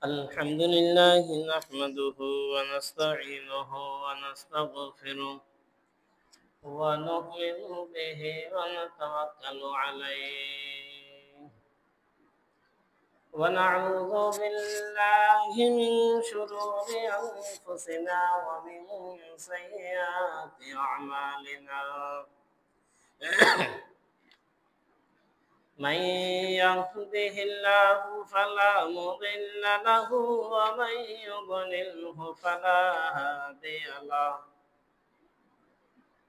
الحمد لله نحمده ونستعينه ونستغفره ونؤمن به ونتوكل عليه ونعوذ بالله من شرور أنفسنا ومن سيئات أعمالنا من يهده الله فلا مضل له ومن يضلله فلا هادي له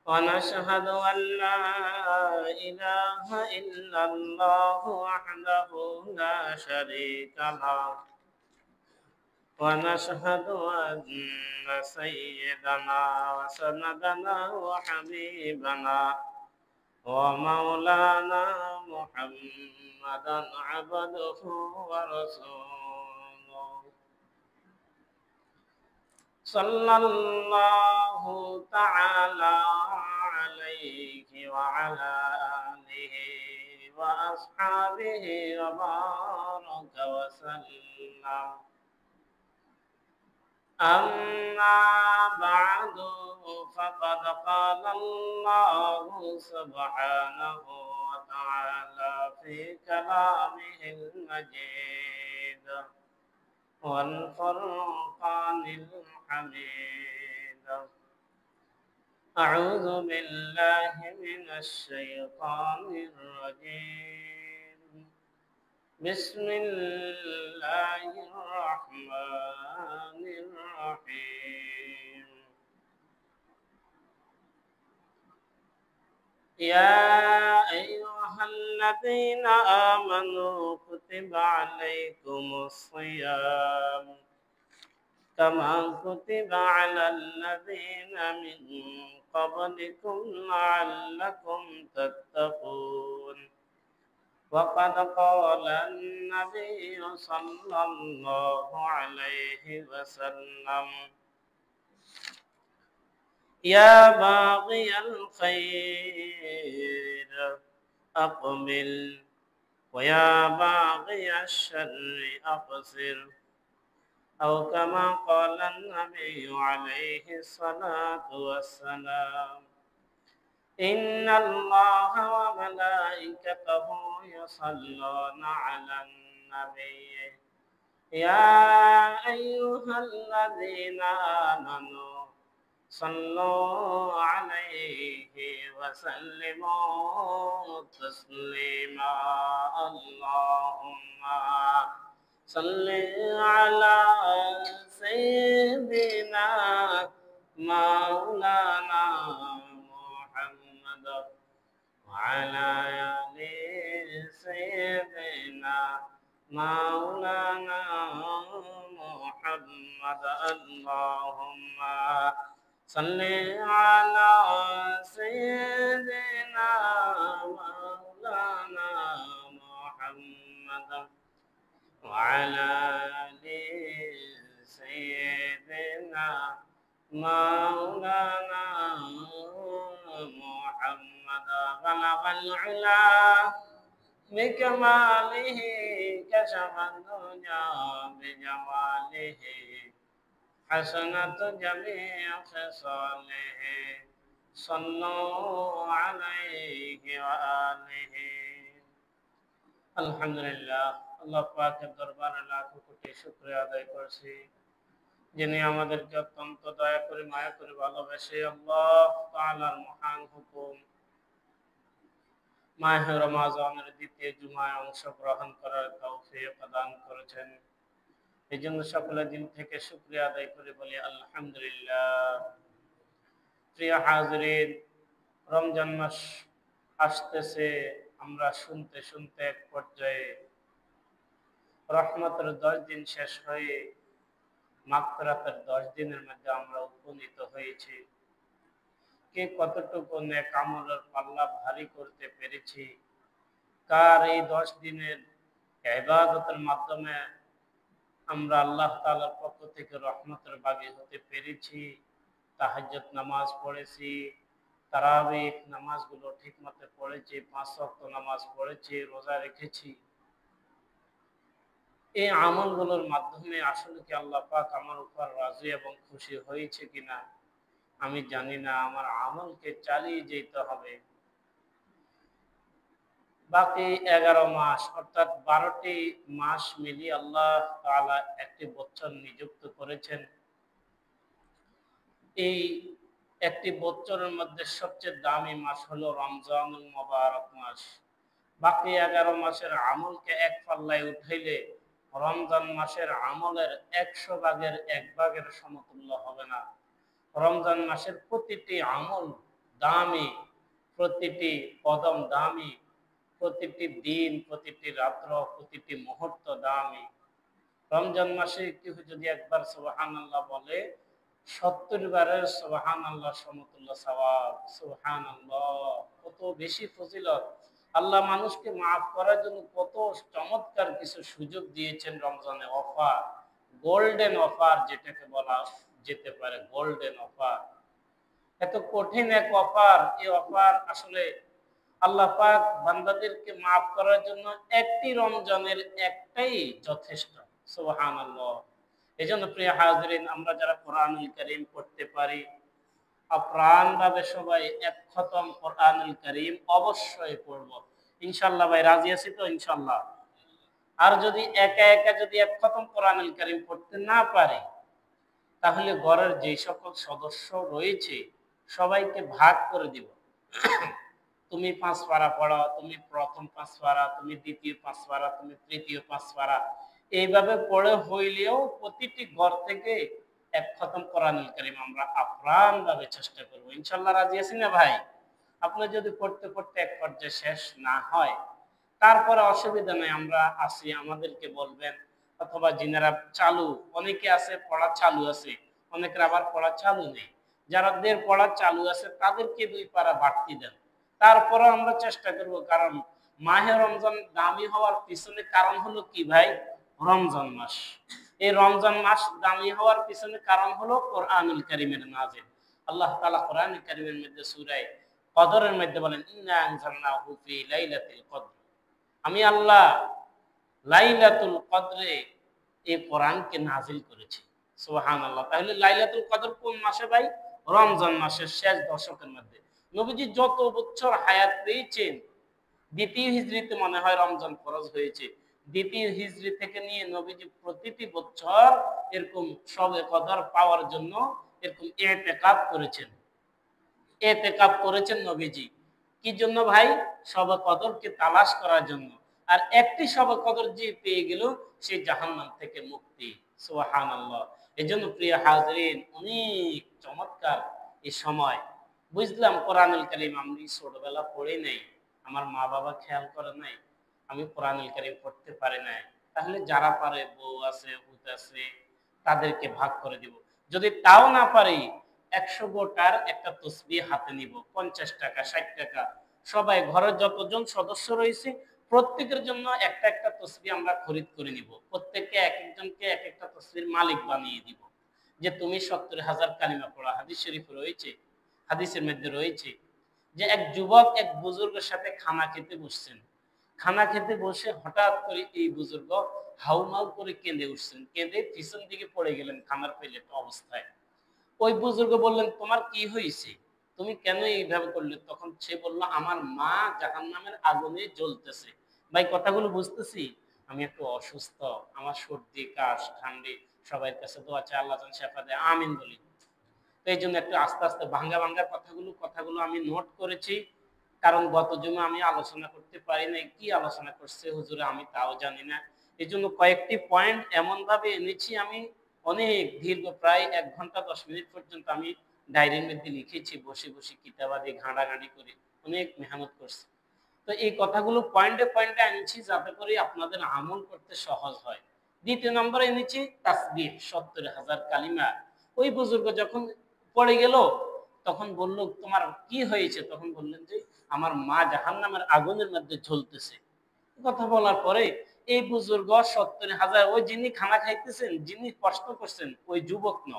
ونشهد أن لا إله إلا الله وحده لا شريك له ونشهد أن سيدنا وسندنا وحبيبنا ومولانا محمدا عبده ورسوله صلى الله تعالى عليه وعلى آله وأصحابه وبارك وسلم أما بعد فقد قال الله سبحانه وتعالى في كلامه المجيد والفرقان الحميد أعوذ بالله من الشيطان الرجيم بسم الله الرحمن الرحيم يا أيها الذين آمنوا كتب عليكم الصيام كما كتب على الذين من قبلكم لعلكم تتقون وقد قال النبي صلى الله عليه وسلم يا باغي الخير أقبل ويا باغي الشر أقصر أو كما قال النبي عليه الصلاة والسلام إن الله وملائكته يصلون على النبي يا أيها الذين آمنوا صلوا عليه وسلموا تسليما اللهم صل على سيدنا مولانا محمد وعلى آل سيدنا مولانا محمد اللهم صل على سيدنا مولانا محمد وعلى آل سيدنا مولانا محمد بلغ العلا بكماله كشف الدنيا بجماله حسنة جميع خصاله صلوا عليه وآله আলহামদুলিল্লাহ আল্লাহ পাকের দরবারে লাখো কোটি শুকরিয়া আদায় করছি যিনি আমাদেরকে অত্যন্ত দয়া করে মায়া করে ভালোবেসে আল্লাহ তাআলার মহান হুকুম মাহে রমজানের দ্বিতীয় জুমায় অংশগ্রহণ করার তৌফিক প্রদান করেছেন এই জন্য সকলে দিল থেকে শুকরিয়া আদায় করে বলি আলহামদুলিল্লাহ প্রিয় হাজরিন রমজান মাস আসতেছে আমরা শুনতে শুনতে এক পর্যায়ে রহমতের 10 দিন শেষ হয়ে মাগফিরাতের 10 দিনের মধ্যে আমরা উপনীত হয়েছি কে কতটুকু নেক আমলের পাল্লা ভারী করতে পেরেছি কার এই 10 দিনের ইবাদতের মাধ্যমে আমরা আল্লাহ তাআলার পক্ষ থেকে রহমতের বাগী হতে পেরেছি তাহাজ্জুদ নামাজ পড়েছি তারাবিহ নামাজগুলো ঠিকমতো পড়েছি 5 ওয়াক্ত নামাজ পড়েছি রোজা রেখেছি এই আমলগুলোর মাধ্যমে আসলে কি আল্লাহ পাক আমার উপর রাজি এবং খুশি হয়েছে কিনা আমি জানি না। আমার আমলকে চালিয়ে যেতে হবে। বাকি 11 মাস অর্থাৎ 12টি মাস মিলিয়ে আল্লাহ তাআলা একটি বছর নিযুক্ত করেছেন। এই একটি বছরের মধ্যে সবচেয়ে দামি মাস হলো রমজানুল মুবারক মাস। বাকি 11 মাসের আমলকে এক পাল্লায় উঠাইলে রমজান মাসের আমলের 100 ভাগের 1 ভাগের সমতুল্য হবে না। রমজান মাসের প্রতিটি আমল দামি, প্রতিটি কদম দামি, প্রতিটি দিন, প্রতিটি রাত্র, প্রতিটি মুহূর্ত দামি। রমজান মাসে কেউ যদি একবার সুবহানাল্লাহ বলে 70 বারের সুবহানাল্লাহ সমতুল্য সওয়াব। সুবহানাল্লাহ, কত বেশি ফজিলত! আল্লাহ মানুষকে মাফ করার জন্য কত চমৎকার কিছু সুযোগ দিয়েছেন রমজানে। অফার, গোল্ডেন অফার যেটাকে বলা যেতে পারে, গোল্ডেন অফার। এত কঠিন এক অফার, এই অফার আসলে আল্লাহ পাক বান্দাদেরকে মাফ করার জন্য একটি রমজানের একটাই যথেষ্ট। সুবহানাল্লাহ। এজন্য প্রিয় হাজিরিন, আমরা যারা কোরআনুল কারীম পড়তে পারি, আপ্রাণভাবে সবাই এক খতম কোরআনুল কারীম অবশ্যই পড়ব। ইনশাআল্লাহ ভাই, রাজি আছি তো? ইনশাআল্লাহ। আর যদি একা একা যদি এক খতম কোরআনুল কারীম পড়তে না পারে, তাহলে ঘরের যে সকল সদস্য রয়েছে সবাইকে ভাগ করে দিব। তুমি 5 পারা পড়ো, তুমি প্রথম 5 পারা, তুমি দ্বিতীয় 5 পারা, তুমি তৃতীয় 5 পারা। এইভাবে পড়ে হইলেও প্রতিটি ঘর থেকে এক খতম কোরআনুল কারীম আমরা আপ্রাণভাবে চেষ্টা করব। ইনশাআল্লাহ, রাজি আছি না ভাই? আপনি যদি পড়তে পড়তে এক পর্যায়ে শেষ না হয়, তারপরে অসুবিধা নেই, আমরা আছি, আমাদেরকে বলবেন। অথবা যিনারা চালু, অনেকে আছে পড়া চালু আছে, অনেকের আবার পড়া চালু নেই। যাদের পড়া চালু আছে তাদেরকে 2 পারা বাড়তি দেন। তারপরে আমরা চেষ্টা করব, কারণ মাহে রমজান দামি হওয়ার পিছনে কারণ হলো কি ভাই? রমজান মাস। এই রমজান মাস দামি হওয়ার পিছনে কারণ হলো কোরআনুল কারীমের নাযিল। আল্লাহ তাআলা কোরআনুল কারীমের মধ্যে সূরা কদরের মধ্যে বলেন, ইন্না আনজালনাহু ফি লাইলাতিল কদর। আমি আল্লাহ লাইলাতুল কদরে এই কোরআনকে নাযিল করেছি। সুবহানাল্লাহ। তাহলে লাইলাতুল কদর কোন মাসে ভাই? রমজান মাসের শেষ দশকের মধ্যে। নবীজি যত বছর হায়াত পেয়েছেন, দ্বিতীয় হিজরিতে মনে হয় রমজান ফরজ হয়েছে। দ্বিতীয় হিজরি থেকে নিয়ে নবীজি প্রতিটি বছর এরকম শবে কদর পাওয়ার জন্য এরকম ইতিকাফ করেছেন। ইতিকাফ করেছেন নবীজি। কি জন্য ভাই? শবে কদরকে তালাশ করার জন্য। আর একটি শবে কদর যে পেয়ে গেল, সে জাহান্নাম থেকে মুক্তি। সুবহানাল্লাহ। এজন্য প্রিয় হাজিরিন, অনেক চমৎকার এই সময়। বুঝলাম কোরআনুল কারীম আমি ছোটবেলা পড়ি নাই, আমার মা বাবা খেয়াল করে নাই, আমি কোরআনুল কারীম পড়তে পারি নাই। তাহলে যারা পারে, বউ আছে, হুত আছে, তাদেরকে ভাগ করে দিব। যদি তাও না পারি, 100 গোটার একটা তসবিহ হাতে নিব, 50 টাকা, 60 টাকা। সবাই ঘরের যতজন সদস্য রয়েছে প্রত্যেকের জন্য একটা একটা তসবিহ আমরা খরিদ করে নিব। প্রত্যেককে এক একজনকে এক একটা তসবির মালিক বানিয়ে দিব, যে তুমি 70,000 কালিমা পড়া। হাদিস শরীফে রয়েছে, হাদিসের মধ্যে রয়েছে যে এক যুবক এক বুজুর্গের সাথে খানা খেতে বসছেন। খানা খেতে বসে হঠাৎ করে এই বুজুর্গ হাউমাউ করে কেঁদে উঠছেন, কেঁদে পিছন দিকে পড়ে গেলেন খানার প্লেট অবস্থায়। ওই বুজুর্গ বললেন, তোমার কি হয়েছে, তুমি কেন এইভাবে করলে? তখন সে বলল, আমার মা জাহান্নামের আগুনে জ্বলতেছে। ভাই, কথাগুলো বুঝতেছি? আমি একটু অসুস্থ, আমার সর্দি কাশ ঠান্ডি, সবার কাছে দোয়া চাই, আল্লাহ যেন শেফা দেয়, আমিন বলি। তো এই জন্য একটু আস্তে আস্তে ভাঙ্গা ভাঙ্গা কথাগুলো আমি নোট করেছি। কারণ গত জুমা আমি আলোচনা করতে পারি নাই, কি আলোচনা করছে হুজুরে আমি তাও জানি না। এই জন্য কয়েকটি পয়েন্ট এমন ভাবে এনেছি, আমি অনেক দীর্ঘ প্রায় 1 ঘন্টা 10 মিনিট পর্যন্ত আমি ডায়েরির মধ্যে লিখেছি, বসে বসে কিতাবাদি ঘাঁটাঘাঁটি করে অনেক মেহনত করছি। তো এই কথাগুলো পয়েন্টে পয়েন্টে এনেছি যাতে করে আপনাদের আমল করতে সহজ হয়। দ্বিতীয় নম্বরে এনেছি তাসবিহ 70,000 কালিমা। ওই বুজুর্গ যখন পড়ে গেল, তখন বলল, তোমার কি হয়েছে? তখন বললেন যে আমার মা জাহান্নামের আগুনের মধ্যে ঝুলতেছে। কথা বলার পরে এই বুজুর্গ 70,000, ওই যিনি খানা খাইতেছেন, যিনি কষ্ট করছেন, ওই যুবক ন,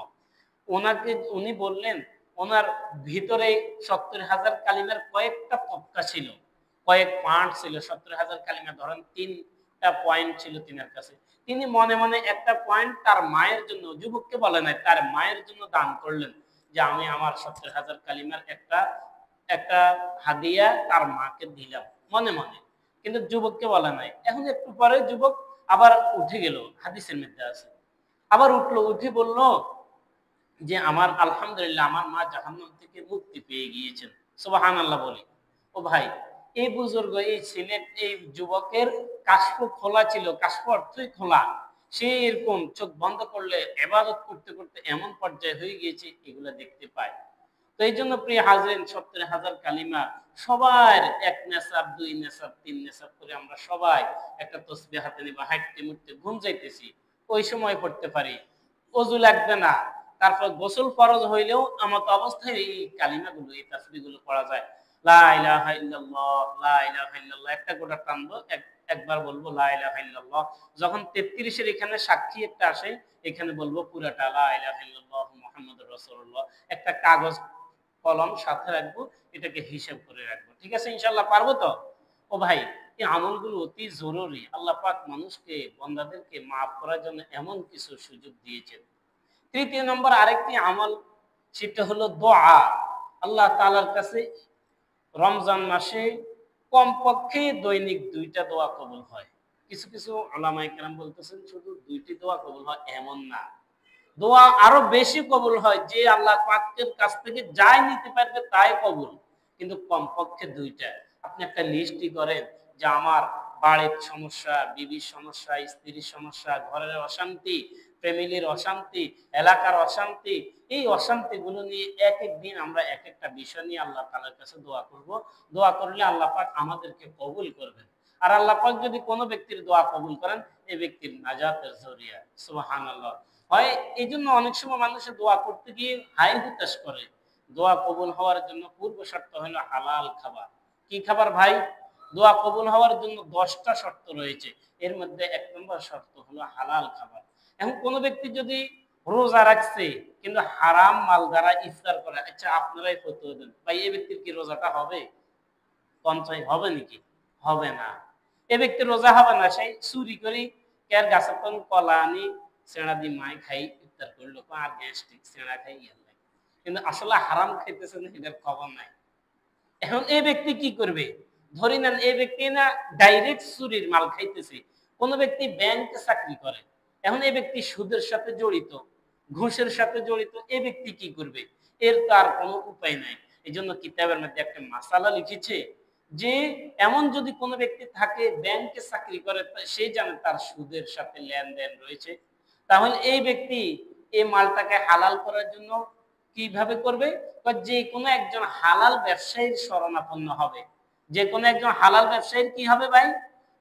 উনি বললেন ওনার ভিতরে 70,000 কালিমার কয়েকটা তবকা ছিল, কয়েক পার্ট ছিল। 70,000 কালিমা ধরেন 3টা পয়েন্ট ছিল তিনার কাছে। তিনি মনে মনে একটা পয়েন্ট তার মায়ের জন্য, যুবককে বলে নাই, তার মায়ের জন্য দান করলেন, যে আমি আমার 70,000 কালিমার একটা একটা হাদিয়া তার মাকে দিলাম মনে মনে, কিন্তু যুবককে বলে নাই। এখন একটু পরে যুবক আবার উঠে গেল, হাদিসের মধ্যে আছে, আবার উঠলো, উঠে বলল যে আমার আলহামদুলিল্লাহ আমার মা জাহান্নাম থেকে মুক্তি পেয়ে গিয়েছেন, সুবহানাল্লাহ বলি। ও ভাই, এই বুজুর্গ, এই ছেলে, এই যুবকের কাশফ খোলা ছিল, কাশফ অর্থই খোলা। সে এরকম চোখ বন্ধ করলে ইবাদত করতে করতে এমন পর্যায়ে হয়ে গিয়েছে, এগুলা দেখতে পায়। তো এই জন্য প্রিয় হাজরিন, 70,000 কালিমা সবার এক নেশাব, দুই নেশাব, তিন নেশাব করে আমরা সবাই একটা তসবিহ হাতে নিয়ে হাঁটতে মুটতে ঘুম যাইতেছি, ওই সময় পড়তে পারি, অজু লাগবে না। তারপর গোসল ফরজ হইলেও আমার অবস্থায় এই কালিমাগুলো, এই তাসবিহগুলো পড়া যায়। লা ইলাহা ইল্লাল্লাহ, লা ইলাহা ইল্লাল্লাহ, একটা গোটা টানবো, একবার বলবো লা ইলাহা ইল্লাল্লাহ। যখন 33-এর এখানে সাক্ষী একটা আসে, এখানে বলবো পুরাটা লা ইলাহা ইল্লাল্লাহ মুহাম্মাদুর রাসূলুল্লাহ। একটা কাগজ কলম সাথে রাখবো, এটাকে হিসাব করে রাখবো। ঠিক আছে, ইনশাআল্লাহ পারবো তো? ও ভাই, এই আমলগুলো অতি জরুরি। আল্লাহ পাক মানুষকে, বান্দাদেরকে মাফ করার জন্য এমন কিছু সুযোগ দিয়েছেন। তৃতীয় নম্বর আরেকটি আমল, সেটা হলো দোয়া। আল্লাহ তাআলার কাছে রমজান মাসে কমপক্ষে দৈনিক 2টা দোয়া কবুল হয়। কিছু কিছু উলামায়ে কেরাম বলতেছেন শুধু 2টি দোয়া কবুল হয় এমন না, দোয়া আরো বেশি কবুল হয়। যে আল্লাহ পাকের কাছ থেকে যাই নিতে পারবে তাই কবুল, কিন্তু কমপক্ষে 2টা। আপনি একটা লিস্টই করেন যে আমার বাড়ির সমস্যা, বিবির সমস্যা, স্ত্রীর সমস্যা, ঘরের অশান্তি, ফ্যামিলির অশান্তি, এলাকার অশান্তি, এই অশান্তিগুলো নিয়ে এক এক দিন আমরা এক একটা বিষয় নিয়ে আল্লাহ তাআলার কাছে দোয়া করব। দোয়া করলে আল্লাহ পাক আমাদেরকে কবুল করবেন। আর আল্লাহ পাক যদি কোনো ব্যক্তির দোয়া কবুল করেন, এই ব্যক্তির নাজাতের জরিয়া। সুবহানাল্লাহ। হয় এই জন্য অনেক সময় মানুষের দোয়া করতে গিয়ে হাই হুতাশ করে। দোয়া কবুল হওয়ার জন্য পূর্ব শর্ত হলো হালাল খাবার। কি খাবার ভাই? দোয়া কবুল হওয়ার জন্য 10টা শর্ত রয়েছে, এর মধ্যে 1 নম্বর শর্ত হলো হালাল খাবার। এখন কোন ব্যক্তি যদি রোজা রাখছে কিন্তু হারাম মাল দ্বারা ইফতার করে, আচ্ছা আপনারাই ফতোয়া দেন, ভাই এই ব্যক্তির কি রোজাটা হবে? পঞ্চয় হবে নাকি? হবে না। এ ব্যক্তির রোজা হবে না। সেই চুরি করি কেয়ার গাছের কোন কলা আনি সেনা দি মাই খাই ইফতার করলো, আর গ্যাস্ট্রিক সেনা খাই ইয়াল্লাই, কিন্তু আসলে হারাম খাইতেছে না এটার খবর নাই। এখন এই ব্যক্তি কি করবে? ধরি নেন এই ব্যক্তি না ডাইরেক্ট চুরির মাল খাইতেছে, কোন ব্যক্তি ব্যাংকে চাকরি করে, এখন এই ব্যক্তি সুদের সাথে জড়িত, ঘুষের সাথে জড়িত, এই ব্যক্তি কি করবে? এর তো আর কোনো উপায় নাই। এই জন্য কিতাবের মধ্যে একটা মাসালা লিখেছে যে এমন যদি কোনো ব্যক্তি থাকে ব্যাংকে চাকরি করে, সে জানে তার সুদের সাথে লেনদেন রয়েছে, তাহলে এই ব্যক্তি এই মালটাকে হালাল করার জন্য কিভাবে করবে? যে কোনো একজন হালাল ব্যবসায়ীর শরণাপন্ন হবে। যে কোনো একজন হালাল ব্যবসায়ীর কি হবে ভাই?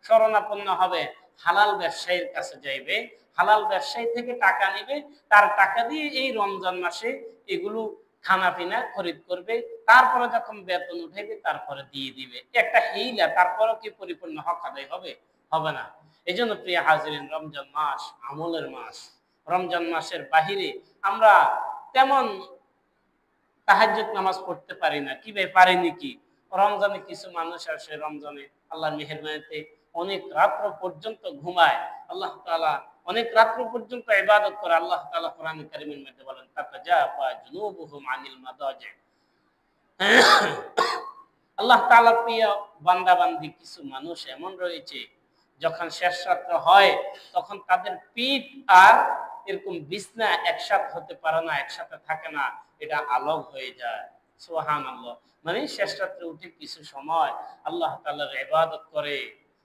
শরণাপন্ন হবে। হালাল ব্যবসায়ীর কাছে যাইবে, হালাল ব্যবসায়ী থেকে টাকা নিবে, তার টাকা দিয়ে এই রমজান মাসে এগুলো খানা পিনা খরিদ করবে, তারপরে যখন বেতন উঠাইবে তারপরে দিয়ে দিবে। একটা হিলা, তারপরেও কি পরিপূর্ণ হক আদায় হবে? হবে না। এই জন্য প্রিয় হাজিরিন, রমজান মাস আমলের মাস। রমজান মাসের বাহিরে আমরা তেমন তাহাজ্জুদ নামাজ পড়তে পারি না। কি ভাই পারিনি কি? রমজানে কিছু মানুষ আসে, রমজানে আল্লাহর মেহেরবানিতে অনেক রাত্র পর্যন্ত ঘুমায়, আল্লাহ তাআলা অনেক রাত্র পর্যন্ত ইবাদত করে। আল্লাহ তাআলা কোরআনে কারীমের মধ্যে বলেন তাতাজাফা জুনুবুহুম আনিল মাদাজি। আল্লাহ তাআলার প্রিয় বান্দা-বান্দী কিছু মানুষ এমন রয়েছে, যখন শেষ রাত্র হয় তখন তাদের পিঠ আর এরকম বিছনা একসাথে হতে পারে না, একসাথে থাকে না, এটা আলোক হয়ে যায়। সুবহানাল্লাহ। মানে শেষ রাত্রে উঠে কিছু সময় আল্লাহ তাআলার ইবাদত করে,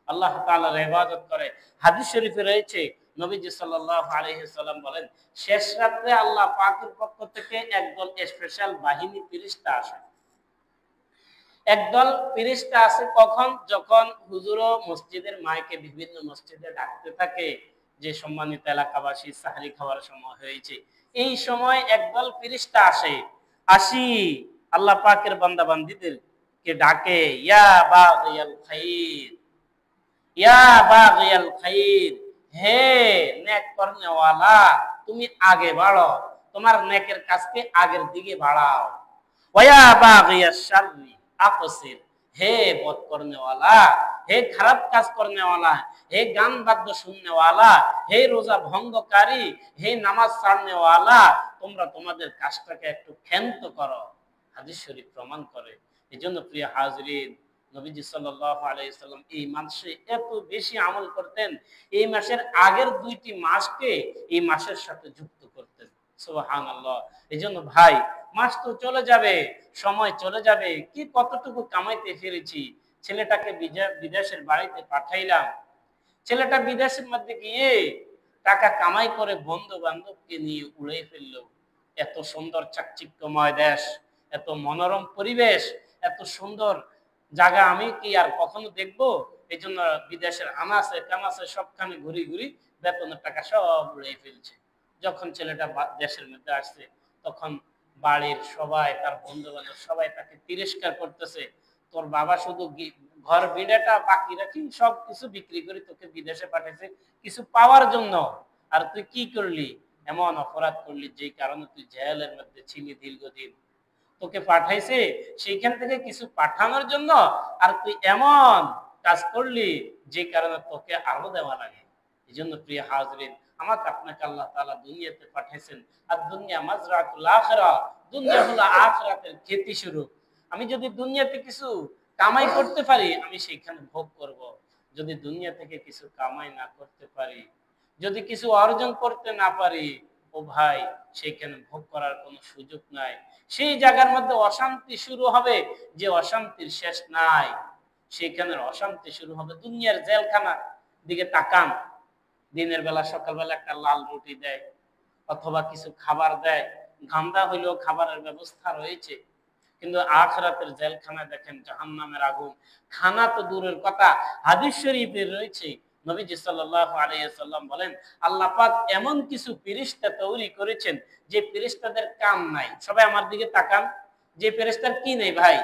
আল্লাহ তাআলার ইবাদত করে। হাদিস শরীফে রয়েছে, নবীজি সাল্লাল্লাহু আলাইহি সাল্লাম বলেন, শেষ রাত্রে আল্লাহ পাকের পক্ষ থেকে একদল স্পেশাল বাহিনী ফেরেশতা আসে। একদল ফেরেশতা আছে কখন? যখন হুজুরও মসজিদের মাইকে বিভিন্ন মসজিদে ডাকতে থাকে যে সম্মানিত এলাকাবাসী সাহরি খাওয়ার সময় হয়েছে, এই সময় একদল ফেরেশতা আসে, আসি আল্লাহ পাকের বান্দা বান্দীদেরকে ডাকে, ইয়া বাগিয়াল খাইর, ইয়া বাগিয়াল খাইর, হে নেক করনেওয়ালা, তুমি আগে বাড়ো, তোমার নেকের কাজকে আগের দিকে বাড়াও। ওয়া বাগিয়াশ শাররি আকসির, হে বদ করনেওয়ালা, হে খারাপ কাজ করনেওয়ালা, হে গান বাদ্য শুননেওয়ালা, হে রোজা ভঙ্গকারী, হে নামাজ ছাড়নেওয়ালা, তোমরা তোমাদের কাজটাকে একটু ক্ষান্ত করো। হাদিস শরীফ প্রমাণ করে। এই জন্য প্রিয় হাজরিন, নবীজি সাল্লাল্লাহু আলাইহি সাল্লাম এই মাসে এত বেশি আমল করতেন, এই মাসের আগের 2টি মাসকে এই মাসের সাথে যুক্ত করতেন। সুবহানাল্লাহ। এই জন্য ভাই, মাস তো চলে যাবে, সময় চলে যাবে, কি কতটুকু কামাইতে ফিরেছি। ছেলেটাকে বিদেশের বাড়িতে পাঠাইলাম, ছেলেটা বিদেশের মধ্যে গিয়ে টাকা কামাই করে বন্ধু বান্ধবকে নিয়ে উড়ে ফেললো। এত সুন্দর চাকচিক্যময় দেশ, এত মনোরম পরিবেশ, এত সুন্দর জায়গা আমি কি আর কখনো দেখবো? এই জন্য বিদেশের আনাচে কানাচে সবখানে ঘুরি ঘুরি বেতনের টাকা সব উড়ে ফেলছে। যখন ছেলেটা দেশের মধ্যে আসছে, তখন বাড়ির সবাই, তার বন্ধু বান্ধব সবাই তাকে তিরস্কার করতেছে। তোর বাবা শুধু ঘর বিড়াটা বাকি রাখি সবকিছু বিক্রি করে তোকে বিদেশে পাঠাইছে কিছু পাওয়ার জন্য, আর তুই কি করলি? এমন অপরাধ করলি যে কারণে তুই জেলের মধ্যে ছিলি দীর্ঘদিন। তোকে পাঠাইছে সেইখান থেকে কিছু পাঠানোর জন্য, আর তুই এমন কাজ করলি যে কারণে তোকে আরো দেওয়া লাগে। এই জন্য প্রিয় হাজরিন, আমাকে আপনাকে আল্লাহ তাআলা দুনিয়াতে পাঠাইছেন। আর দুনিয়া মাজরাতুল আখিরাহ, দুনিয়া হলো আখিরাতের খেতি শুরু। আমি যদি দুনিয়াতে কিছু কামাই করতে পারি, আমি সেখানে ভোগ করব। যদি দুনিয়া থেকে কিছু কামাই না করতে পারি, যদি কিছু অর্জন করতে না পারি, ও ভাই, সেখানে ভোগ করার কোনো সুযোগ নাই। সেই জায়গার মধ্যে অশান্তি শুরু হবে, যে অশান্তির শেষ নাই। সেখানের অশান্তি শুরু হবে দুনিয়ার জেলখানা দিকে তাকান। দিনের বেলা সকালবেলা একটা লাল রুটি দেয় অথবা কিছু খাবার দেয়, গান্দা হইলেও খাবারের ব্যবস্থা রয়েছে। কিন্তু আখিরাতের জেলখানায় দেখেন জাহান্নামের আগুন। খানা তো দূরের কথা, হাদিস শরীফে রয়েছে, নবীজি সাল্লাল্লাহু আলাইহি সাল্লাম বলেন, আল্লাহ পাক এমন কিছু ফেরেশতা তৈরি করেছেন যে ফেরেশতাদের কান নাই। সবাই আমার দিকে তাকান। যে ফেরেশতার কি নেই ভাই?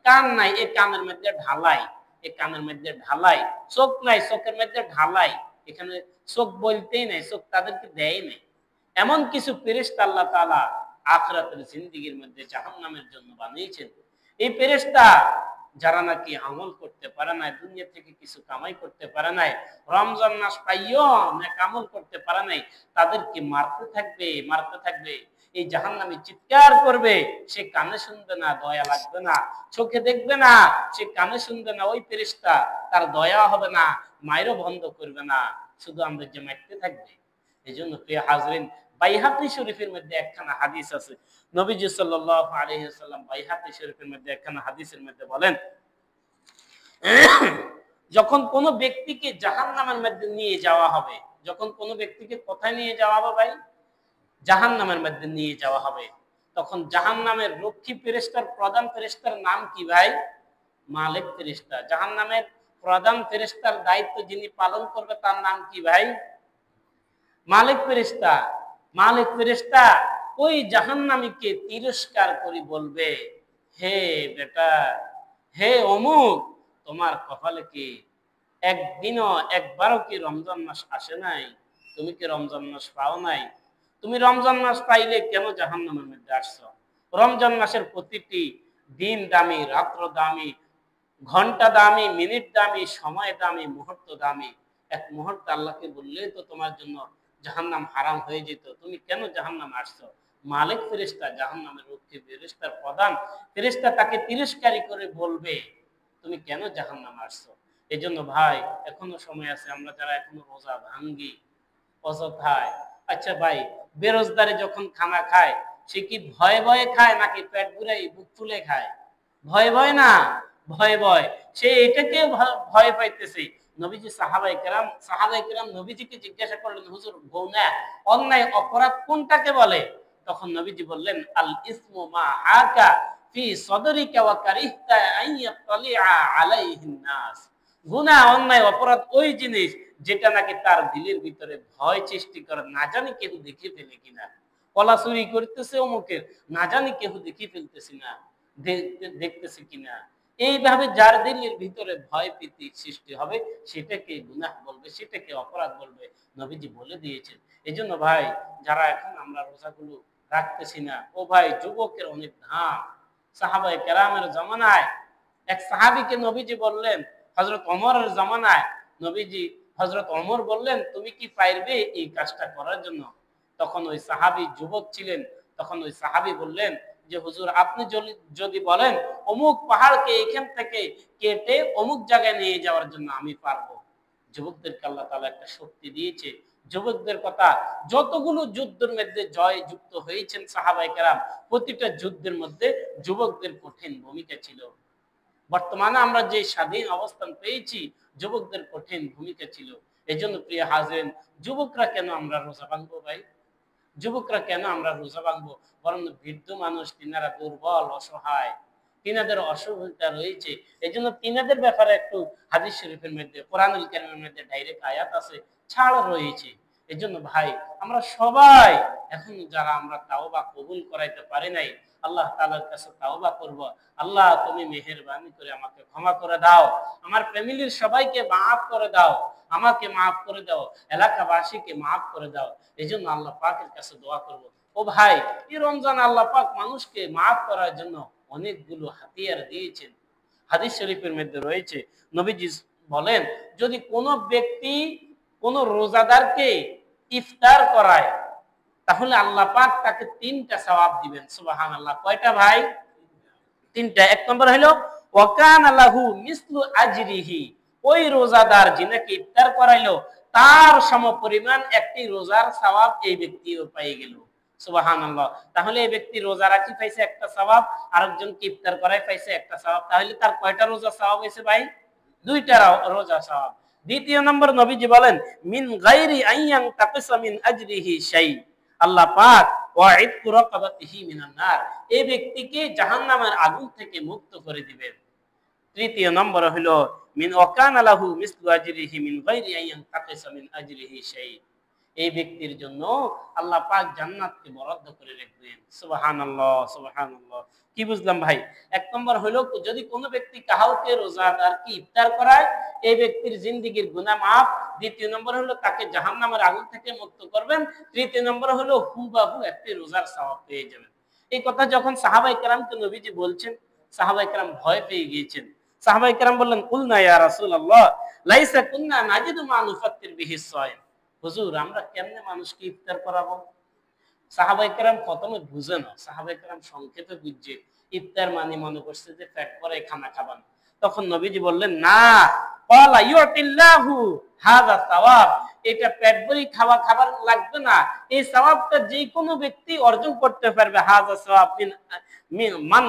কান নাই। এই কানের মধ্যে ঢালাই, এই কানের মধ্যে ঢালাই। চোখ নাই, চোখের মধ্যে ঢালাই। এখানে চোখ বলতেই নাই, চোখ তাদেরকে দেয় নাই। এমন কিছু ফেরেশতা আল্লাহ তাআলা আখিরাতের জিন্দেগীর মধ্যে জাহান্নামের জন্য বানিয়েছেন। এই ফেরেশতা যারা নাকি আমল করতে পারে না, দুনিয়া থেকে কিছু কামাই করতে পারে না, রমজান মাস পাইও নেক আমল করতে পারে নাই, তাদেরকে মারতে থাকবে, মারতে থাকবে। এই জাহান্নামী চিৎকার করবে, সে কানে শুনবে না, দয়া লাগবে না। চোখে দেখবে না, সে কানে শুনবে না। ওই ফেরেশতা তার দয়া হবে না, মায়েরও বন্ধ করবে না, শুধু আমাদেরকে মারতে থাকবে। এই জন্য প্রিয় হাজরিন, বাইহাকি শরীফের মধ্যে একখানা হাদিস আছে। নবীজি সাল্লাল্লাহু আলাইহি ওয়াসাল্লাম বাইহাকি শরীফের মধ্যে একখানা হাদিসের মধ্যে বলেন, যখন কোন ব্যক্তিকে জাহান্নামের মধ্যে নিয়ে যাওয়া হবে, যখন কোন ব্যক্তিকে কোথায় নিয়ে যাওয়া হবে ভাই? জাহান্নামের মধ্যে নিয়ে যাওয়া হবে। তখন জাহান্নামের রক্ষী ফেরেশতার প্রধান ফেরেশতার নাম কি ভাই? মালিক ফেরেশতা। জাহান্নামের প্রধান ফেরেশতার দায়িত্ব যিনি পালন করবে তার নাম কি ভাই? মালিক ফেরেশতা। মালিক ফেরেশতা ওই জাহান্নামীকে তিরস্কার করে বলবে, হে বেটা, হে অমুক, তোমার কপালে কি একদিনও একবারও কি রমজান মাস আসে নাই? তুমি কি রমজান মাস পাও নাই? তুমি রমজান মাস পাইলে কেন জাহান্নামের মধ্যে আসছো? রমজান মাসের প্রতিটি দিন দামি, রাত্র দামি, ঘন্টা দামি, মিনিট দামি, সময় দামি, মুহূর্ত দামি। এক মুহূর্ত আল্লাহকে বললেই তো তোমার জন্য জাহান্নাম হারাম হয়ে যেত। তুমি কেন জাহান্নাম আসছো? মালিক ফেরেশতা, জাহান্নামের রক্ষী ফেরেশতার প্রধান ফেরেশতা তাকে তিরস্কারী করে বলবে, তুমি কেন জাহান্নাম আসছো? এই জন্য ভাই, এখনো সময় আছে। আমরা যারা এখনো রোজা ভাঙ্গি অযথায়, আচ্ছা ভাই, বেরোজগারে যখন খানা খায়, সে কি ভয়ে ভয়ে খায় নাকি পেট ভরে বুক ফুলে খায়? ভয় ভয় না, ভয় ভয়। সে এটাকে ভয় পাইতেছে। নবীজি সাহাবায়ে কেরাম নবীজিকে জিজ্ঞাসা করলেন, হুজুর, গুনাহ, অন্যায়, অপরাধ কোনটাকে বলে? তখন নবীজি বললেন, আল ইসমু মা আকা ফি সদরিকা ওয়া কারিহতা আইয়াতলিআ আলাইহিন নাস। গুনাহ, অন্যায়, অপরাধ ওই জিনিস যেটা নাকি তার দিলের ভিতরে ভয় সৃষ্টি করে, না জানি কেউ দেখে ফেলে কিনা। কলা চুরি করতেছে অমুকের, না জানি কেউ দেখে ফেলতেছি না, দেখতেছে কিনা। এইভাবে যার দিলের ভিতরে ভয় ভীতি সৃষ্টি হবে, সেটাকে গুনাহ বলবে, সেটাকে অপরাধ বলবে। নবীজি বলে দিয়েছেন। এই জন্য ভাই, যারা এখন আমরা রোজাগুলো রাখতেছি না, ও ভাই, যুবকের অনেক ধাম। সাহাবায়ে কেরামের জমানায় এক সাহাবীকে নবীজি বললেন, হযরত ওমরের জামানায় নবীজি হযরত ওমর বললেন, তুমি কি পারবে এই কাজটা করার জন্য? তখন ওই সাহাবী যুবক ছিলেন। তখন ওই সাহাবী বললেন যে হুজুর, আপনি যদি বলেন অমুক পাহাড়কে এখান থেকে কেটে অমুক জায়গায় নিয়ে যাওয়ার জন্য আমি পারবো। যুবকদেরকে আল্লাহ তাআলা একটা শক্তি দিয়েছে। যুবকদের কথা, যতগুলো যুদ্ধের মধ্যে জয় যুক্ত হয়েছেন সাহাবায়ে কেরাম, প্রতিটা যুদ্ধের মধ্যে যুবকদের কঠিন ভূমিকা ছিল। বর্তমানে আমরা যে স্বাধীন অবস্থান পেয়েছি, যুবকদের কঠিন ভূমিকা ছিল। এজন্য প্রিয় হাজিরিন, যুবকরা কেন আমরা রোজা ভাঙবো ভাই? যুবকরা কেন আমরা রোজা ভাঙবো? বরং বৃদ্ধ মানুষ, তিনারা দুর্বল, অসহায়, তিনাদের অসুবিধা রয়েছে। এজন্য তিনাদের ব্যাপারে একটু হাদিস শরীফের মধ্যে, কোরআনুল কারীমের মধ্যে ডাইরেক্ট আয়াত আছে, ছাড় রয়েছে। এজন্য ভাই, আমরা সবাই এখন যারা আমরা তাওবা কবুল করাইতে পারি নাই, আল্লাহ তাআলার কাছে তাওবা করব। আল্লাহ, তুমি মেহেরবানি করে আমাকে ক্ষমা করে দাও, আমার ফ্যামিলির সবাইকে মাফ করে দাও, আমাকে মাফ করে দাও, এলাকাবাসীকে মাফ করে দাও। এজন্য আল্লাহ পাকের কাছে দোয়া করব। ও ভাই, এই রমজান আল্লাহ পাক মানুষকে মাফ করার জন্য অনেকগুলো হাতিয়ার দিয়েছেন। হাদিস শরীফের মধ্যে রয়েছে, নবীজি বলেন, যদি কোনো ব্যক্তি কোন রোজাদারকে ইফতার করায়, তাহলে আল্লাহ পাক তাকে 3টা সওয়াব দিবেন। সুবহানাল্লাহ। কয়টা ভাই? 3টা। এক নম্বর হলো ওয়াকানা লাহু মিসলু আজরিহি, ওই রোজাদার যিনাকে ইফতার করাইলো তার সমপরিমাণ একটি রোজার সওয়াব এই ব্যক্তিও পেয়ে গেল। সুবহানাল্লাহ। তাহলে এই ব্যক্তি রোজা রাখি পাইছে একটা সওয়াব, আরেকজনকে ইফতার করাই পাইছে একটা সওয়াব। তাহলে তার কয়টা রোজা সওয়াব হইছে ভাই? 2টা রোজা সওয়াব। দ্বিতীয় নম্বর, নবীজি বলেন, মিন গায়রি আইয়ান তাকসা মিন আজরিহি শাই, আল্লাহ পাক ওয়াইদকু রাকাবাতিহি মিনান নার, এই ব্যক্তিকে জাহান্নামের আগুন থেকে মুক্ত করে দিবেন। তৃতীয় নম্বর হলো মিন ওয়াকানা লাহু মিসলু আজরিহি মিন গায়রি আইয়ান তাকসা মিন আজরিহি শাই, এই ব্যক্তির জন্য আল্লাহ পাক জান্নাতকে বরাদ্দ করে রাখবেন। সুবহানাল্লাহ, সুবহানাল্লাহ। কি বুঝলাম ভাই? এক নম্বর হলো, যদি কোনো ব্যক্তি কাউকে রোজাদার কি ইফতার করায়, এই ব্যক্তির জিন্দেগীর গুনাহ মাফ। দ্বিতীয় নম্বর হলো তাকে জাহান্নামের আগুন থেকে মুক্ত করবেন। তৃতীয় নম্বর হলো হুবহু একটি রোজার সওয়াব পেয়ে যাবেন। এই কথা যখন সাহাবায়ে কেরামকে নবীজি বলছেন, সাহাবায়ে কেরাম ভয় পেয়ে গিয়েছেন। সাহাবায়ে কেরাম বললেন, কুলনা ইয়া রাসূলুল্লাহ লাইসা কুননা নাজিদু মা নুফাত্তির বিহি সাইম, হুজুর, আমরা কেমনে মানুষকে ইফতার করাবো? সাহাবায়ে কেরাম প্রথমে বুঝে না, সাহাবায়ে কেরাম সংক্ষেপে বুঝছে, ইফতার মানে মনে করছে যে পেট ভরে খানা খাবেন। তখন নবীজি বললেন, না, ক্বালা ইউতিল্লাহু হাযা সাওয়াব, এটা পেট ভরে খাবার লাগবে না, এই সওয়াবটা যে কোনো ব্যক্তি অর্জন করতে পারবে। হাযা সাওয়াব মিন মান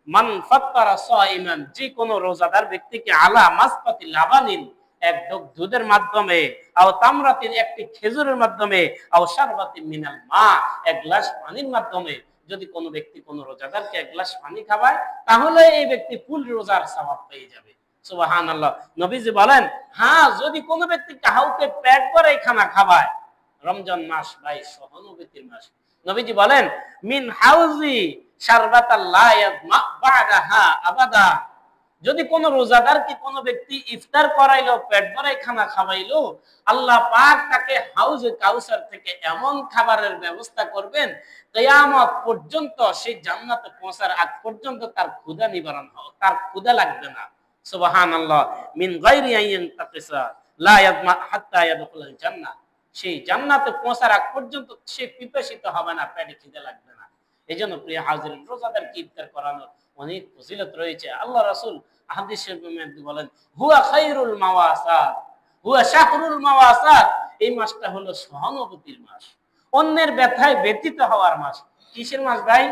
মান ফাত্তারা সাইমান, যে কোনো রোজাদার ব্যক্তিকে আলা মাসকাতি লাবানিন, এক ঢোক দুধের মাধ্যমে, আও তামরাতিন, একটি খেজুরের মাধ্যমে, আও শারবাতিন মিনাল মা, এক গ্লাস পানির মাধ্যমে, যদি কোনো ব্যক্তি কোনো রোজাদারকে এক গ্লাস পানি খাওয়ায়, তাহলে এই ব্যক্তি ফুল রোজার সওয়াব পেয়ে যাবে। সুবহানাল্লাহ। নবীজি বলেন, হ্যাঁ, যদি কোনো ব্যক্তি কাউকে পেট ভরে খানা খাওয়ায়, রমজান মাস ভাই সহানুভূতির মাস। নবীজি বলেন, মিন হাউজি শারবাতাল্লাহ ইয়াজমা বাদাহা আবাদা, যদি কোন রোজাদারকে কোন ব্যক্তি ইফতার করাইলো, পেট ভরে খানা খাওয়াইলো, আল্লাহ পাক তাকে হাউজে কাউসার থেকে এমন খাবারের ব্যবস্থা করবেন, কিয়ামত পর্যন্ত সেই জান্নাতে পৌঁছার আগ পর্যন্ত তার ক্ষুধা নিবারণ হবে, তার ক্ষুধা লাগবে না। সুবহানাল্লাহ। মিন গায়রি আইয়ান তাকিসা লা ইয়াজমা হাত্তা ইয়াদখুলুল জান্নাহ, সেই জান্নাতে পৌঁছার আগ পর্যন্ত সে পিপাসিত হবে না, পেটে খিদে লাগবে না। এজন্য প্রিয় হাজিরিন, রোজাদারকে ইফতার করানোর অনেক ফজিলত রয়েছে। আল্লাহ রাসূল হাদিস শরীফের মধ্যে বলেন, হুয়া খায়রুল মাওয়াসাত, হুয়া শাহরুল মাওয়াসাত, এই মাসটা হলো সহানুভূতির মাস, অন্যের ব্যথায় ব্যথিত হওয়ার মাস। কিসের মাস ভাই?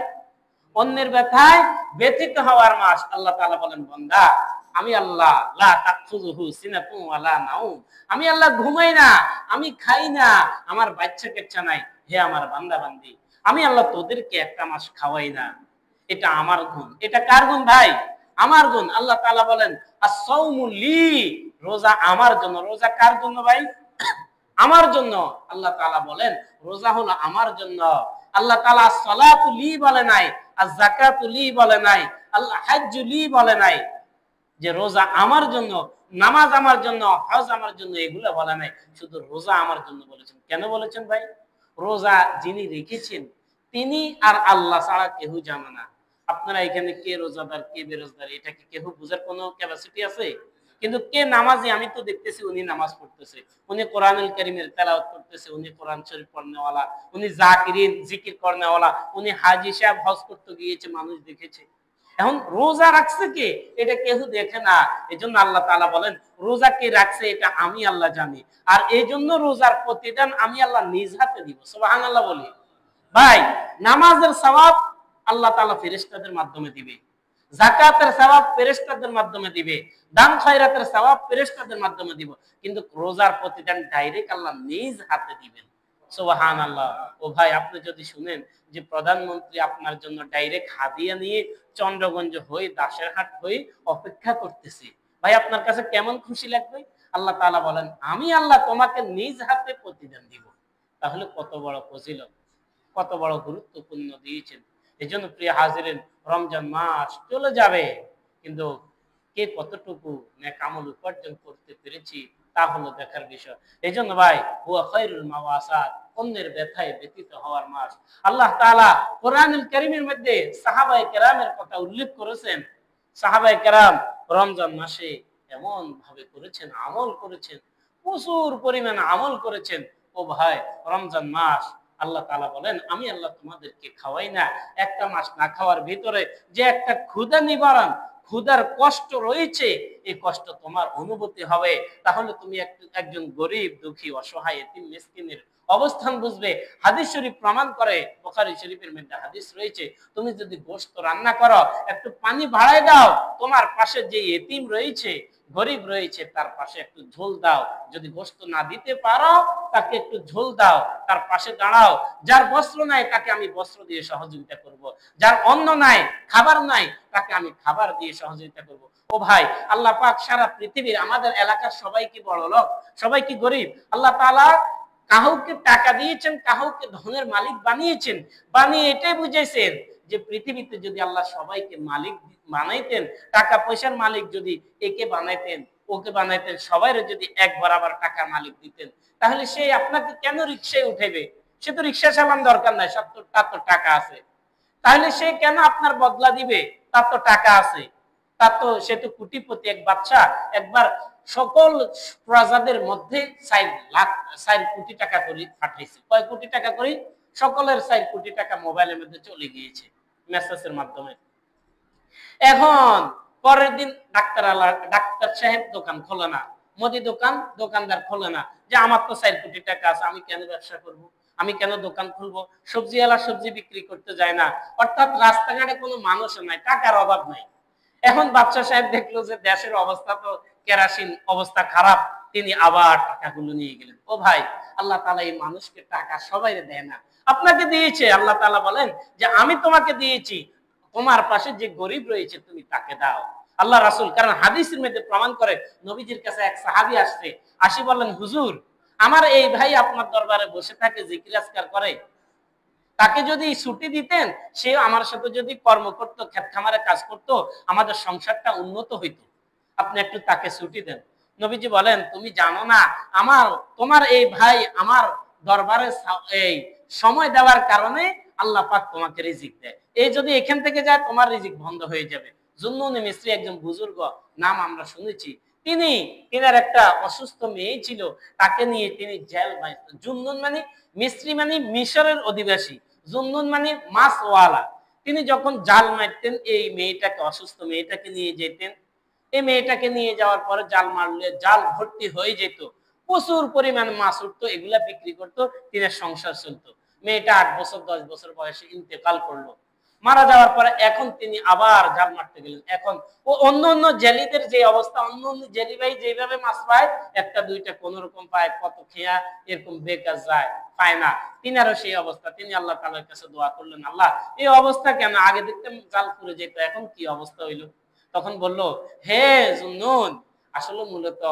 অন্যের ব্যথায় ব্যথিত হওয়ার মাস। আল্লাহ তাআলা বলেন, বান্দা, আমি আল্লাহ লা তাখুযুহু সিনাতুন ওয়ালা নাউম, আমি আল্লাহ ঘুমাই না, আমি খাই না, আমার বাচ্চা কাচ্চা নাই। হে আমার বান্দা বান্দি, আমি আল্লাহ তোদেরকে একটা মাস খাওয়াই না, এটা আমার গুণ। এটা কার গুণ ভাই? আমার গুণ। আল্লাহ তাআলা বলেন, আস-সাওমু লি, রোজা আমার জন্য। রোজা কার জন্য ভাই? আমার জন্য। আল্লাহ তাআলা বলেন, রোজা হলো আমার জন্য। আল্লাহ তাআলা সালাতু লি বলে নাই, আয-যাকাতু লি বলে নাই, আল্লাহ হাজ্জু লি বলে নাই, যে রোজা আমার জন্য, নামাজ আমার জন্য, হজ আমার জন্য, এগুলো বলে নাই, শুধু রোজা আমার জন্য বলেছেন। কেন বলেছেন ভাই? রোজা যিনি রেখেছেন তিনি আর আল্লাহ ছাড়া কেউ জানে না। আপনারা এখানে কে রোজাদার কে বেরোজদার এটা কি কেউ বোঝার কোনো ক্যাপাসিটি আছে? কিন্তু কে নামাজি আমি তো দেখতেছি উনি নামাজ পড়তেছে, উনি কোরআনুল কারীমের তেলাওয়াত করতেছে, উনি কোরআন শরীফ পড়নেওয়ালা, উনি জাকিরিন জিকির করনেওয়ালা, উনি হাজী সাহেব হজ করতে গিয়েছে মানুষ দেখেছে। এখন রোজা রাখছে কে এটা কেউ দেখে না। এজন্য আল্লাহ তাআলা বলেন রোজা কে রাখছে এটা আমি আল্লাহ জানি, আর এই জন্য রোজার প্রতিদান আমি আল্লাহ নিজ হাতে দিব। সুবহানাল্লাহ বলি। ভাই নামাজের সওয়াব আল্লাহ তাআলা ফেরেশতাদের মাধ্যমে দিবে, যাকাতের সওয়াব ফেরেশতাদের মাধ্যমে দিবে, দান খয়রাতের সওয়াব ফেরেশতাদের মাধ্যমে দিব, কিন্তু রোজার প্রতিদান ডাইরেক্ট আল্লাহ নিজ হাতে দিবেন। সুবহানাল্লাহ। ও ভাই আপনি যদি শুনেন যে প্রধানমন্ত্রী আপনার জন্য ডাইরেক্ট হাদিয়া নিয়ে চন্দ্রগঞ্জ হয়ে দাসেরহাট হয়ে অপেক্ষা করতেছে, ভাই আপনার কাছে কেমন খুশি লাগবে? আল্লাহ তাআলা বলেন আমি আল্লাহ তোমাকে নিজ হাতে প্রতিদান দিব। তাহলে কত বড় ফজিলত, কত বড় গুরুত্বপূর্ণ দিয়েছেন। এজন্য প্রিয় হাজিরিন রমজান মাস চলে যাবে, কিন্তু কে কতটুকু নেক আমল উপার্জন করতে পেরেছি তা হলো দেখার বিষয়। এজন্য ভাই হুয়া খায়রুল মাওয়াসাত, অন্যের ব্যথায় ব্যথিত হওয়ার মাস। আল্লাহ তাআলা কোরআনুল কারীমের মধ্যে সাহাবায়ে কেরামের কথা উল্লেখ করেছেন। সাহাবায়ে কেরাম রমজান মাসে এমন ভাবে করেছেন, আমল করেছেন, প্রচুর পরিমাণ আমল করেছেন। ও ভাই রমজান মাস আল্লাহ তাআলা বলেন আমি আল্লাহ তোমাদেরকে খাওয়াই না, একটা মাস না খাওয়ার ভিতরে যে একটা ক্ষুধা নিবারণ, ক্ষুধার কষ্ট রয়েছে, এই কষ্ট তোমার অনুভূতি হবে, তাহলে তুমি একজন গরিব দুঃখী অসহায় এতিম মিসকিনের অবস্থান বুঝবে। হাদিস শরীফ প্রমাণ করে, বুখারী শরীফের মধ্যে হাদিস রয়েছে, তুমি যদি গোশত রান্না করো একটু পানি বাড়ায় দাও, তোমার পাশে যে এতিম রয়েছে গরিব রয়েছে তার পাশে একটু ঝোল দাও, যদি গোশত না দিতে পারো তাকে একটু ঝোল দাও, তার পাশে দাঁড়াও। যার বস্ত্র নাই তাকে আমি বস্ত্র দিয়ে সহযোগিতা করব, যার অন্ন নাই খাবার নাই তাকে আমি খাবার দিয়ে সহযোগিতা করব। ও ভাই আল্লাহ পাক সারা পৃথিবীর আমাদের এলাকার সবাই কি বড় লোক, সবাই কি গরিব? আল্লাহ তাআলা কাউকে টাকা দিয়েছেন, কাউকে ধনের মালিক বানিয়েছেন, বানিয়ে এটাই বুঝাইছেন যে পৃথিবীতে যদি আল্লাহ সবাইকে মালিক বানাইতেন, টাকা পয়সার মালিক যদি একে বানাইতেন ওকে বানাইতেন, সবাই যদি এক বরাবর টাকা মালিক দিতেন, তাহলে সে আপনাকে কেন রিকশায় উঠাইবে? সে তো রিকশা চালান দরকার নাই, তার তো টাকা আছে। তাহলে সে কেন আপনার বদলা দিবে? তার তো টাকা আছে, তার তো সে তো কোটিপতি। এক বাদশা একবার সকল প্রজাদের মধ্যে 4 কোটি টাকা করে পাঠাইছে। কয় কোটি টাকা করে? সকলের 4 কোটি টাকা মোবাইলের মধ্যে চলে গিয়েছে মেসেজের মাধ্যমে। এখন পরের দিন ডাক্তার সাহেব দোকান খোলে না, মুদি দোকান দোকানদার খোলে না, যে আমার তো 4 কোটি টাকা আছে, আমি কেন ব্যবসা করব, আমি কেন দোকান খুলবো? সবজিওয়ালা সবজি বিক্রি করতে যায় না, অর্থাৎ রাস্তাঘাটে কোনো মানুষ নাই, টাকার অভাব নাই। এখন বাদশা সাহেব দেখলো যে দেশের অবস্থা তো কেরাসিন, অবস্থা খারাপ, তিনি আবার টাকাগুলো নিয়ে গেলেন। ও ভাই আল্লাহ তাআলা এই মানুষকে টাকা সবাই দেয় না, আপনাকে দিয়েছে। আল্লাহ তাআলা বলেন যে আমি তোমাকে দিয়েছি, তোমার পাশে যে গরিব রয়েছে তুমি তাকে দাও। আল্লাহ রাসূল, কারণ হাদিসের মধ্যে প্রমাণ করে, নবীজির কাছে এক সাহাবী আসছে, আসি বললেন হুজুর আমার এই ভাই আপনার দরবারে বসে থাকে, জিকির আজকার করে, তাকে যদি ছুটি দিতেন, সে আমার সাথে যদি কর্ম করত, ক্ষেত খামারে কাজ করত, আমাদের সংসারটা উন্নত হইতো, আপনি একটু তাকে ছুটি দেন। নবীজি বলেন তুমি জানো না আমার তোমার এই ভাই আমার দরবারে এই সময় দেওয়ার কারণে আল্লাহ পাক তোমাকে রিজিক দেয়, এই যদি এখান থেকে যায় তোমার রিজিক বন্ধ হয়ে যাবে। জুন্নুন মিস্ত্রি একজন বুজুর্গ, নাম আমরা শুনেছি, তিনি তিনার একটা অসুস্থ মেয়ে ছিল, তাকে নিয়ে তিনি জেল বাইতেন। জুন্নুন মানে মিস্ত্রি মানে মিশরের অধিবাসী, জুন্নুন মানে মাছওয়ালা। তিনি যখন জাল মারতেন এই মেয়েটাকে, অসুস্থ মেয়েটাকে নিয়ে যেতেন, এই মেয়েটাকে নিয়ে যাওয়ার পরে জাল মারলে জাল ভর্তি হয়ে যেত, প্রচুর পরিমাণ মাছ উঠতো, এগুলা বিক্রি করতো, তিনের সংসার চলতো। মেয়েটা 8 বছর 10 বছর বয়সে ইন্তেকাল করলো। মারা যাওয়ার পরে এখন তিনি আবার জাল মারতে গেলেন। এখন ও অন্য অন্য জেলিদের যে অবস্থা, অন্য অন্য জেলি ভাই যেভাবে মাছ পায়, একটা দুইটা কোন রকম পায়, কত খেয়া এরকম বেকার যায়, পায় না, তিনারও সেই অবস্থা। তিনি আল্লাহ তাআলার কাছে দোয়া করলেন, আল্লাহ এই অবস্থা কেন? আগে দেখতাম জাল পুড়ে যেত, এখন কি অবস্থা হইলো? তখন বলল, হে জুন্নুন, আসলে মূলত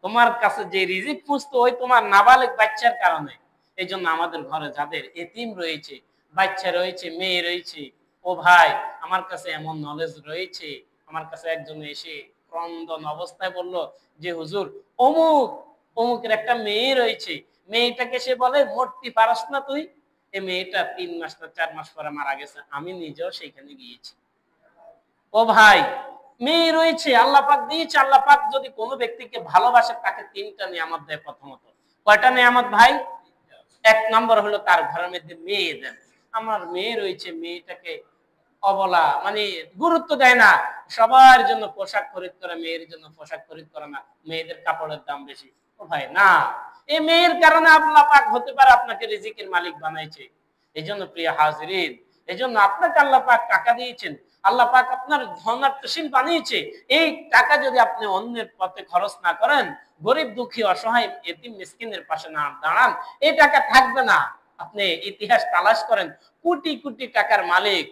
তোমার কাছে যে রিজিক পুষতো ওই তোমার নাবালেগ বাচ্চার কারণে। এই জন্য আমাদের ঘরে যাদের এতিম রয়েছে, বাচ্চা রয়েছে, মেয়ে রয়েছে, ও ভাই আমার কাছে এমন নলেজ রয়েছে, আমার কাছে একজন এসে ক্রন্দন অবস্থায় বলল যে হুজুর অমুক অমুকের একটা মেয়ে রয়েছে, মেয়েটাকে সে বলে মরতে পারস না তুই। এই মেয়েটা 3 মাস না 4 মাস পরে মারা গেছে, আমি নিজেও সেখানে গিয়েছি। ও ভাই, মেয়ে রয়েছে, আল্লাহ পাক দিয়েছে। আল্লাহ পাক যদি কোনো ব্যক্তিকে ভালোবাসে তাকে তিনটা নিয়ামত দেয়। প্রথমত কয়টা নিয়ামত ভাই? এক নম্বর হলো তার ঘরের মধ্যে মেয়ে দেন। আমার মেয়ে রয়েছে, মেয়েটাকে অবলা মানে গুরুত্ব দেয় না। সবার জন্য পোশাক খরিদ করে, মেয়ের জন্য পোশাক খরিদ করে না। মেয়েদের কাপড়ের দাম বেশি। ও ভাই না, এই মেয়ের কারণে আল্লাহ পাক হতে পারে আপনাকে রিজিকের মালিক বানাইছে। এই জন্য প্রিয় হাজিরিন, এই জন্য আপনাকে আল্লাহ পাক টাকা দিয়েছেন, আল্লাহ পাক আপনার ধনাত্মশীল বানিয়েছে। এই টাকা যদি আপনি অন্যের পথে খরচ না করেন, গরিব দুঃখী অসহায় এতিম মিসকিনের পাশে না দাঁড়ান, এই টাকা থাকবে না। আপনি ইতিহাস তালাশ করেন, কোটি কোটি টাকার মালিক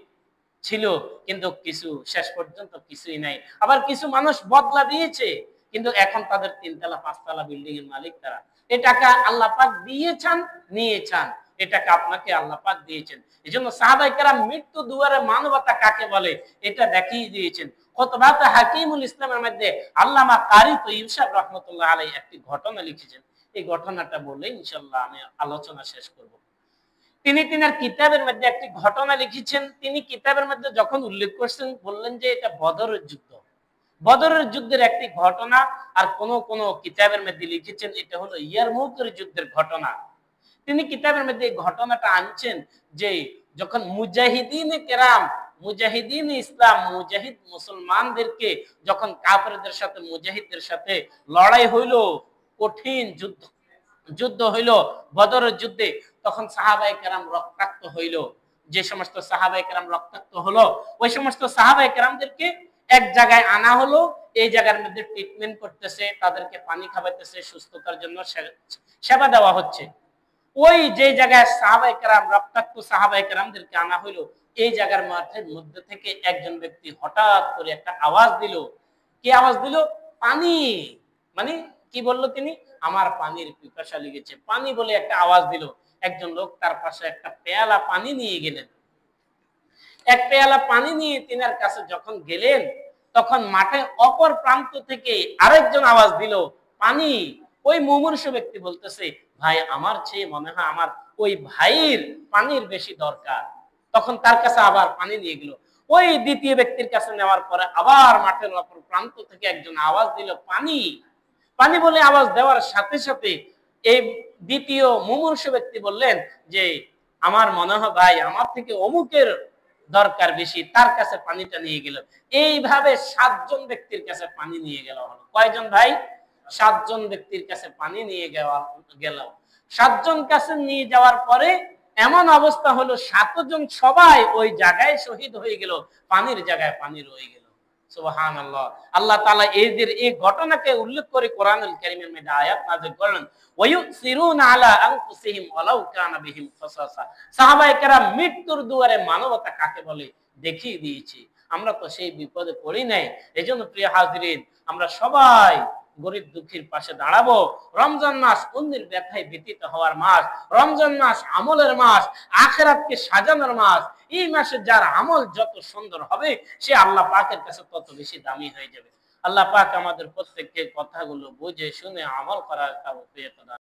ছিল, কিন্তু কিছু শেষ পর্যন্ত কিছুই নাই। আবার কিছু মানুষ বদলা দিয়েছে, কিন্তু এখন তাদের তিনতলা পাঁচতলা বিল্ডিং এর মালিক তারা। এই টাকা আল্লাহ পাক দিয়েছেন, নিয়েছেন, এই টাকা আপনাকে আল্লাহ পাক দিয়েছেন। এই জন্য সাহাবায়ে কেরাম মৃত্যু দুয়ারে মানবতা কাকে বলে এটা দেখিয়ে দিয়েছেন। খুতবাতে হাকিমুল ইসলামের মধ্যে আল্লামা কারি তৈয়ব সাহেব রহমাতুল্লাহ আলাইহি একটি ঘটনা লিখেছেন। এই ঘটনাটা বলে ইনশাআল্লাহ আমি আলোচনা শেষ করব। তিনি তিনার কিতাবের মধ্যে একটি ঘটনা লিখেছেন। তিনি কিতাবের মধ্যে যখন উল্লেখ করছেন, বললেন যে এটা বদরের যুদ্ধ, বদরের যুদ্ধের একটি ঘটনা। আর কোন কোন কিতাবের মধ্যে লিখেছেন এটা হলো ইয়ারমুকের যুদ্ধের ঘটনা। তিনি কিতাবের মধ্যে এই ঘটনাটা আনছেন যে যখন মুজাহিদিনে কেরাম, মুজাহিদিন ইসলাম, মুজাহিদ মুসলমানদেরকে যখন কাফেরদের সাথে মুজাহিদদের সাথে লড়াই হইল, কঠিন যুদ্ধ যুদ্ধ হইল বদরের যুদ্ধে, তখন সাহাবায়ে কেরাম রক্তাক্ত হইল। যে সমস্ত সাহাবায়ে কেরাম রক্তাক্ত হলো, ওই সমস্ত সাহাবায়ে কেরামদেরকে এক জায়গায় আনা হলো। এই জায়গার মধ্যে ট্রিটমেন্ট করতেছে, তাদেরকে পানি খাওয়াইতেছে, সুস্থতার জন্য সেবা দেওয়া হচ্ছে। ওই যে জায়গায় সাহাবায়ে কেরাম রক্তাক্ত সাহাবায়ে কেরামদেরকে আনা হইলো, এই জায়গার মাঠের মধ্যে থেকে একজন ব্যক্তি হঠাৎ করে একটা আওয়াজ দিল। কি আওয়াজ দিল? পানি। মানে কি বললো তিনি? আমার পানির পিপাসা লেগেছে, পানি বলে একটা আওয়াজ দিল। একজন লোক তার পাশে একটা পেয়ালা পানি নিয়ে গেলেন। এক পেয়ালা পানি নিয়ে তিনার কাছে যখন গেলেন, তখন মাঠের অপর প্রান্ত থেকে আরেকজন আওয়াজ দিল, পানি। ওই মুমূর্ষু ব্যক্তি বলতেছে, ভাই আমার চেয়ে মনে হয় আমার ওই ভাইয়ের পানির বেশি দরকার। তখন তার কাছে আবার পানি নিয়ে গেল। ওই দ্বিতীয় ব্যক্তির কাছে নেওয়ার পরে আবার মাঠের অপর প্রান্ত থেকে একজন আওয়াজ দিল, পানি। পানি বলে আওয়াজ দেওয়ার সাথে সাথে এই দ্বিতীয় মুমূর্ষু ব্যক্তি বললেন যে আমার মনে হয় ভাই আমার থেকে অমুকের দরকার বেশি, তার কাছে পানিটা নিয়ে গেল। এইভাবে 7জন ব্যক্তির কাছে পানি নিয়ে গেল। হলো কয়জন ভাই? 7জন ব্যক্তির কাছে পানি নিয়ে গেল। 7জন কাছে নিয়ে যাওয়ার পরে এমন অবস্থা হলো 7জন সবাই ওই জায়গায় শহীদ হয়ে গেল, পানির জায়গায় পানি রয়ে গেল। সুবহানাল্লাহ। আল্লাহ তাআলা এদের এই ঘটনাকে উল্লেখ করে কোরআনুল কারীমের মধ্যে আয়াত নাযিল করলেন, ওয়ায়ুসিরুনা আলা আনফুসিহিম ওয়ালাউ কানা বিহিম খাসাসা। সাহাবায়ে কেরাম মৃত্যুর দুয়ারে মানবতা কাকে বলে দেখিয়ে দিয়েছি। আমরা তো সেই বিপদে পড়ি নাই। এজন্য প্রিয় হাজিরিন, আমরা সবাই গরিব দুঃখীর পাশে দাঁড়াবো। রমজান মাস অন্যের ব্যথায় ব্যতীত হওয়ার মাস, রমজান মাস আমলের মাস, আখিরাতকে সাজানোর মাস। এই মাসে যার আমল যত সুন্দর হবে, সে আল্লাহ পাকের কাছে তত বেশি দামি হয়ে যাবে। আল্লাহ পাক আমাদের প্রত্যেককে কথাগুলো বুঝে শুনে আমল করার তৌফিক দান